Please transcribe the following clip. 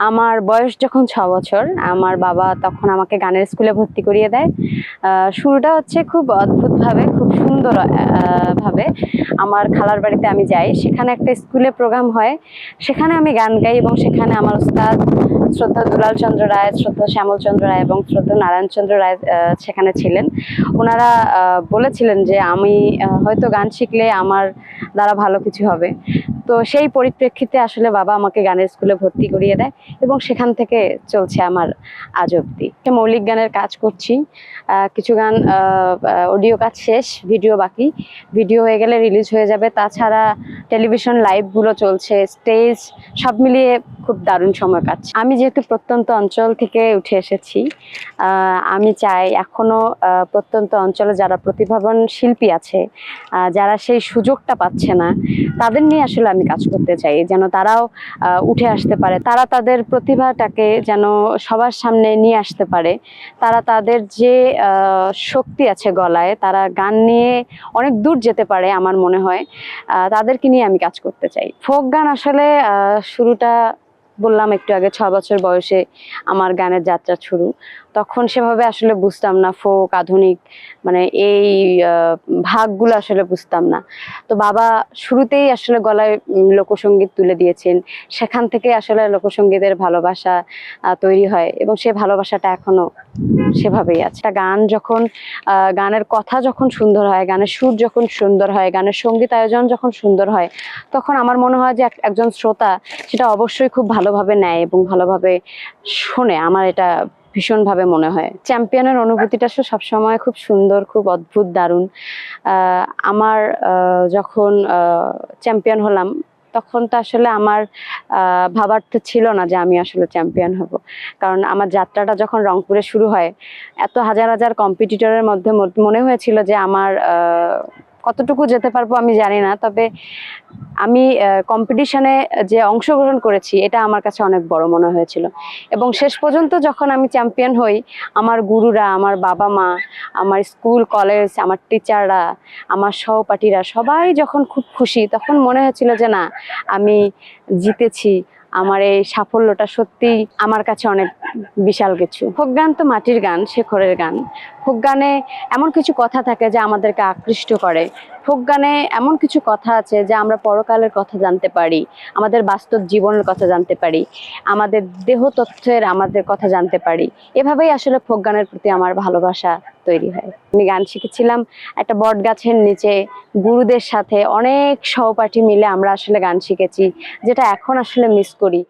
আমার বয়স যখন ৬ বছর, আমার বাবা তখন আমাকে গানের স্কুলে ভর্তি করিয়ে দেয়। শুরুটা হচ্ছে খুব অদ্ভুতভাবে, খুব সুন্দর ভাবে। আমার খালার বাড়িতে আমি যাই, সেখানে একটা স্কুলে প্রোগ্রাম হয়, সেখানে আমি গান গাই এবং সেখানে আমার উস্তাদ শ্রদ্ধা দুলাল চন্দ্র রায়, শ্রদ্ধা শ্যামল চন্দ্র রায় এবং শ্রদ্ধা নারায়ণ চন্দ্র রায় সেখানে ছিলেন। ওনারা বলেছিলেন যে আমি হয়তো গান শিখলে আমার দ্বারা ভালো কিছু হবে। তো সেই পরিপ্রেক্ষিতে আসলে বাবা আমাকে গানের স্কুলে ভর্তি করিয়ে দেয় এবং সেখান থেকে চলছে আমার আজ অব্দি। মৌলিক গানের কাজ করছি, কিছু গান অডিও কাজ শেষ, ভিডিও বাকি। ভিডিও হয়ে গেলে রিলিজ হয়ে যাবে। তাছাড়া টেলিভিশন লাইভগুলো চলছে, স্টেজ, সব মিলিয়ে খুব দারুণ সময় কাটছে। আমি যেহেতু প্রত্যন্ত অঞ্চল থেকে উঠে এসেছি, আমি চাই এখনো প্রত্যন্ত অঞ্চলে যারা প্রতিভাবান শিল্পী আছে, যারা সেই সুযোগটা পাচ্ছে না, তাদের নিয়ে আসলে আমি কাজ করতে চাই, যেন তারাও উঠে আসতে পারে, তারা তাদের প্রতিভাটাকে যেন সবার সামনে নিয়ে আসতে পারে, তারা তাদের যে শক্তি আছে গলায়, তারা গান নিয়ে অনেক দূর যেতে পারে। আমার মনে হয় তাদেরকে নিয়ে আমি কাজ করতে চাই। ফোক গান আসলে শুরুটা বললাম একটু আগে, ৬ বছর বয়সে আমার গানের যাত্রা শুরু। তখন সেভাবে আসলে বুঝতাম না ফোক, আধুনিক, মানে এই ভাগগুলো আসলে বুঝতাম না। তো বাবা শুরুতেই আসলে গলায় লোকসঙ্গীত তুলে দিয়েছেন, সেখান থেকে আসলে লোকসঙ্গীতের ভালোবাসা তৈরি হয় এবং সেই ভালোবাসাটা এখনো সেভাবেই আছে। একটা গান যখন গানের কথা যখন সুন্দর হয়, গানের সুর যখন সুন্দর হয়, গানের সঙ্গীত আয়োজন যখন সুন্দর হয়, তখন আমার মনে হয় যে একজন শ্রোতা সেটা অবশ্যই খুব ভালোভাবে নেয় এবং ভালোভাবে শোনে। আমার এটা ভীষণভাবে মনে হয়। চ্যাম্পিয়নের অনুভূতিটা সবসময় খুব সুন্দর, খুব অদ্ভুত, দারুণ। আমার যখন চ্যাম্পিয়ন হলাম, তখন তো আসলে আমার ভাবার তো ছিল না যে আমি আসলে চ্যাম্পিয়ন হব। কারণ আমার যাত্রাটা যখন রংপুরে শুরু হয়, এত হাজার হাজার কম্পিটিটরের মধ্যে মনে হয়েছিল যে আমার কতটুকু যেতে পারবো আমি জানি না, তবে আমি কম্পিটিশনে যে অংশগ্রহণ করেছি এটা আমার কাছে অনেক বড় মনে হয়েছিল। এবং শেষ পর্যন্ত যখন আমি চ্যাম্পিয়ন হই, আমার গুরুরা, আমার বাবা মা, আমার স্কুল কলেজ, আমার টিচাররা, আমার সহপাঠীরা সবাই যখন খুব খুশি, তখন মনে হয়েছিল যে না, আমি জিতেছি। আমার এই সাফল্যটা সত্যি আমার কাছে অনেক বিশাল কিছু। ফোক গান তো মাটির গান, শেখরের গান। ফোক গানে এমন কিছু কথা থাকে যা আমাদেরকে আকৃষ্ট করে। ফোক গানে এমন কিছু কথা আছে যা আমরা পরকালের কথা জানতে পারি, আমাদের বাস্তব জীবনের কথা জানতে পারি, আমাদের দেহ তথ্যের আমাদের কথা জানতে পারি। এভাবেই আসলে ফোক গানের প্রতি আমার ভালোবাসা তৈরি হয়। আমি গান শিখেছিলাম একটা বট গাছের নিচে, গুরুদের সাথে অনেক সহপাঠী মিলে আমরা আসলে গান শিখেছি, যেটা এখন আসলে মিস করি।